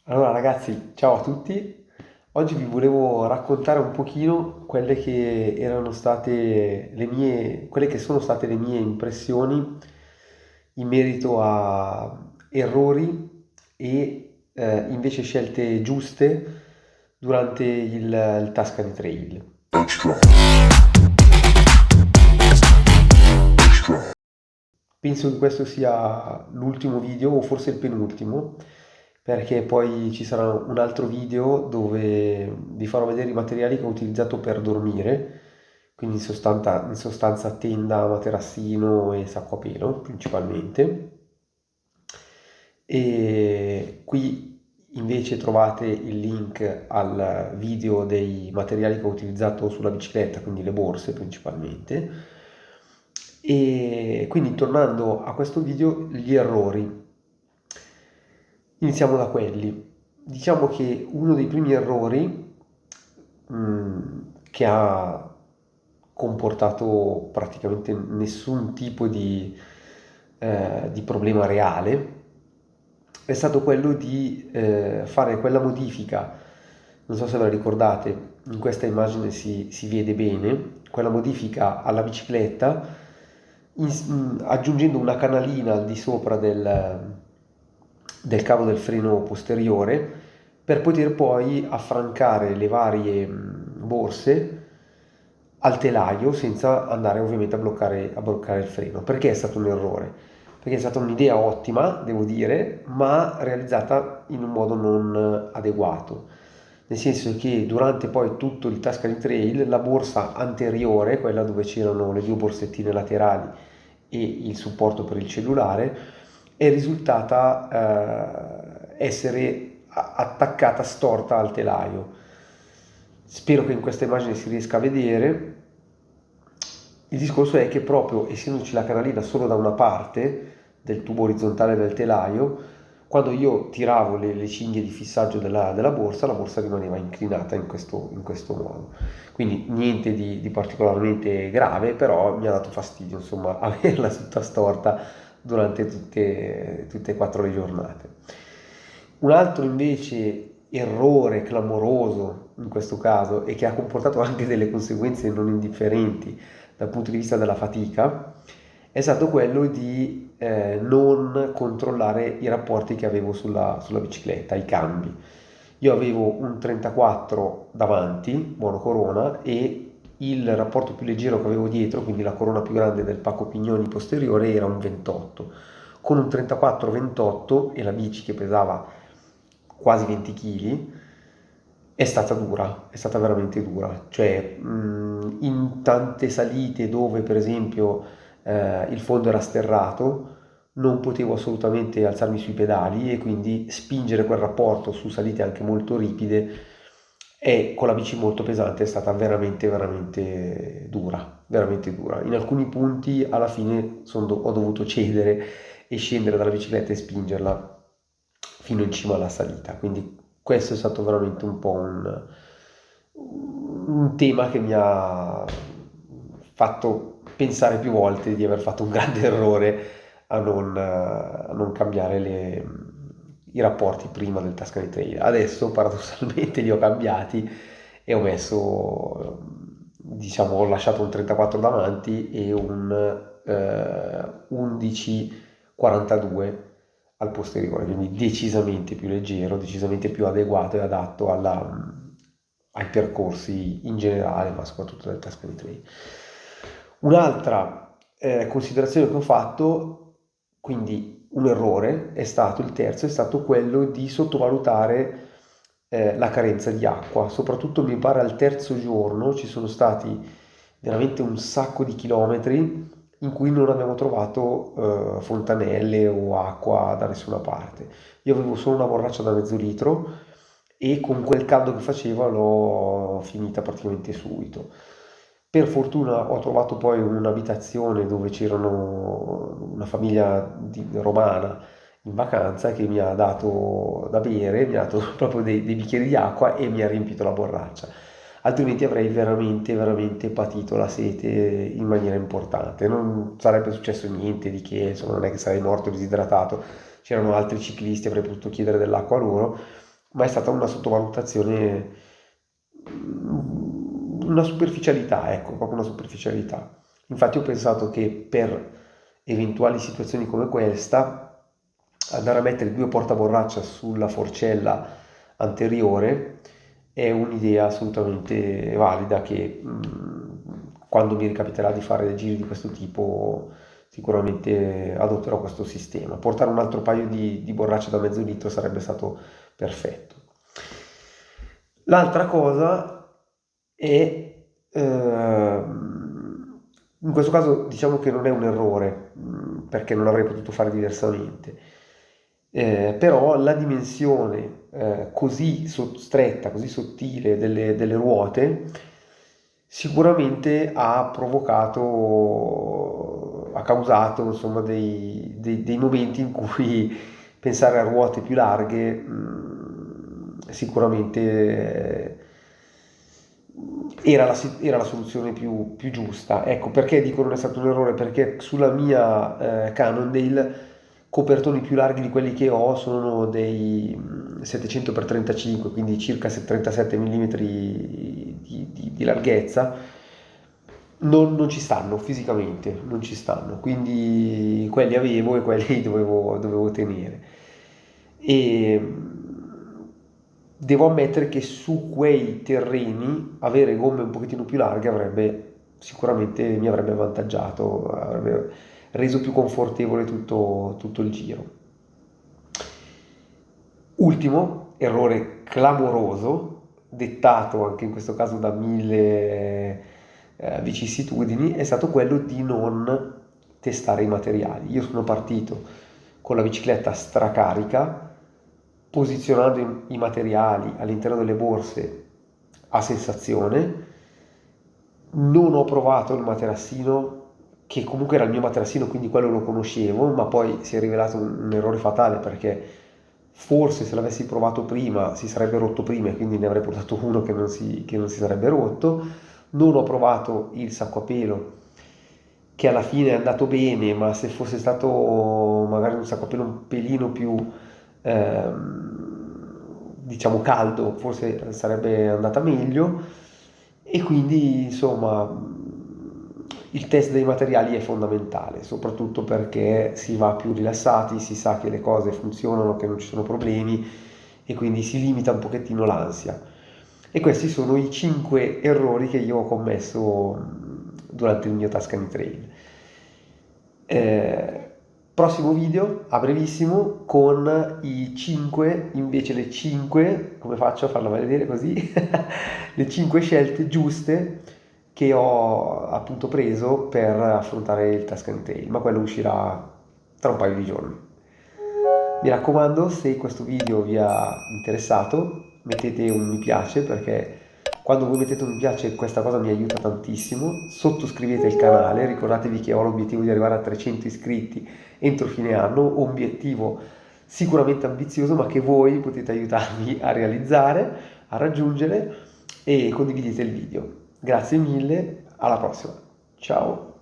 Allora ragazzi, ciao a tutti. Oggi vi volevo raccontare un pochino quelle che erano state quelle che sono state le mie impressioni in merito a errori e invece scelte giuste durante il Tuscany Trail. Penso che questo sia l'ultimo video, o forse il penultimo, perché poi ci sarà un altro video dove vi farò vedere i materiali che ho utilizzato per dormire, quindi in sostanza tenda, materassino e sacco a pelo principalmente. E qui invece trovate il link al video dei materiali che ho utilizzato sulla bicicletta, quindi le borse principalmente. E quindi tornando a questo video, gli errori. Iniziamo da quelli. Diciamo che uno dei primi errori che ha comportato praticamente nessun tipo di problema reale è stato quello di fare quella modifica, non so se ve la ricordate, in questa immagine si vede bene, quella modifica alla bicicletta aggiungendo una canalina al di sopra del cavo del freno posteriore per poter poi affrancare le varie borse al telaio senza andare ovviamente a bloccare il freno. Perché è stato un errore? Perché è stata un'idea ottima, devo dire, ma realizzata in un modo non adeguato. Nel senso che durante poi tutto il Tuscany Trail la borsa anteriore, quella dove c'erano le due borsettine laterali e il supporto per il cellulare, è risultata essere attaccata storta al telaio. Spero che in questa immagine si riesca a vedere. Il discorso è che proprio essendoci la canalina solo da una parte del tubo orizzontale del telaio, quando io tiravo le cinghie di fissaggio della borsa, la borsa rimaneva inclinata in questo modo. Quindi niente di particolarmente grave, però mi ha dato fastidio, insomma, averla tutta storta durante tutte e quattro le giornate. Un altro invece errore clamoroso in questo caso e che ha comportato anche delle conseguenze non indifferenti dal punto di vista della fatica è stato quello di non controllare i rapporti che avevo sulla bicicletta, i cambi. Io avevo un 34 davanti, monocorona, e il rapporto più leggero che avevo dietro, quindi la corona più grande del pacco pignoni posteriore, era un 28. Con un 34-28 e la bici che pesava quasi 20 kg, è stata dura, è stata veramente dura. Cioè, in tante salite dove per esempio il fondo era sterrato, non potevo assolutamente alzarmi sui pedali e quindi spingere quel rapporto su salite anche molto ripide e con la bici molto pesante è stata veramente, veramente dura, veramente dura. In alcuni punti alla fine ho dovuto cedere e scendere dalla bicicletta e spingerla fino in cima alla salita. Quindi questo è stato veramente un po' un tema che mi ha fatto pensare più volte di aver fatto un grande errore a non cambiare i rapporti prima del Tuscany Trail. Adesso paradossalmente li ho cambiati e ho messo, diciamo, ho lasciato un 34 davanti e un 11-42 al posteriore, quindi decisamente più leggero, decisamente più adeguato e adatto ai percorsi in generale, ma soprattutto del Tuscany Trail. Un'altra considerazione che ho fatto, quindi un errore, è stato il terzo, è stato quello di sottovalutare la carenza di acqua, soprattutto mi pare al terzo giorno ci sono stati veramente un sacco di chilometri in cui non abbiamo trovato fontanelle o acqua da nessuna parte. Io avevo solo una borraccia da mezzo litro e con quel caldo che faceva l'ho finita praticamente subito. Per fortuna ho trovato poi un'abitazione dove c'erano una famiglia romana in vacanza che mi ha dato da bere, mi ha dato proprio dei bicchieri di acqua e mi ha riempito la borraccia. Altrimenti avrei veramente, veramente patito la sete in maniera importante. Non sarebbe successo niente di che, insomma, non è che sarei morto disidratato. C'erano altri ciclisti, avrei potuto chiedere dell'acqua a loro, ma è stata una sottovalutazione, una superficialità, ecco, proprio una superficialità. Infatti ho pensato che per eventuali situazioni come questa, andare a mettere due portaborraccia sulla forcella anteriore è un'idea assolutamente valida che quando mi ricapiterà di fare dei giri di questo tipo sicuramente adotterò questo sistema. Portare un altro paio di borracce da mezzo litro sarebbe stato perfetto. L'altra cosa è, in questo caso diciamo che non è un errore, perché non avrei potuto fare diversamente, però la dimensione così stretta, così sottile delle ruote sicuramente ha provocato, ha causato insomma dei momenti in cui pensare a ruote più larghe sicuramente era la soluzione più giusta. Ecco, perché dico non è stato un errore? Perché sulla mia Cannondale copertoni più larghi di quelli che ho sono dei 700x35, quindi circa 37 mm di larghezza. Non ci stanno fisicamente, non ci stanno, quindi quelli avevo e quelli dovevo tenere. E devo ammettere che su quei terreni avere gomme un pochettino più larghe sicuramente mi avrebbe avvantaggiato, avrebbe reso più confortevole tutto il giro. Ultimo errore clamoroso, dettato anche in questo caso da mille vicissitudini, è stato quello di non testare i materiali. Io sono partito con la bicicletta stracarica, posizionando i materiali all'interno delle borse a sensazione. Non ho provato il materassino, che comunque era il mio materassino, quindi quello lo conoscevo, ma poi si è rivelato un errore fatale perché forse se l'avessi provato prima si sarebbe rotto prima e quindi ne avrei portato uno che non si sarebbe rotto. Non ho provato il sacco a pelo, che alla fine è andato bene, ma se fosse stato magari un sacco a pelo un pelino più diciamo caldo, forse sarebbe andata meglio. E quindi insomma il test dei materiali è fondamentale, soprattutto perché si va più rilassati, si sa che le cose funzionano, che non ci sono problemi e quindi si limita un pochettino l'ansia. E questi sono i 5 errori che io ho commesso durante il mio Tuscany Trail. Eh, Prossimo video a brevissimo con i 5, invece le 5, come faccio a farla vedere così? Le 5 scelte giuste che ho appunto preso per affrontare il Tuscany Trail, ma quello uscirà tra un paio di giorni. Mi raccomando, se questo video vi ha interessato, mettete un mi piace perché quando voi mettete un mi piace questa cosa mi aiuta tantissimo. Sottoscrivete il canale, ricordatevi che ho l'obiettivo di arrivare a 300 iscritti entro fine anno, obiettivo sicuramente ambizioso ma che voi potete aiutarmi a realizzare, a raggiungere, e condividete il video. Grazie mille, alla prossima. Ciao.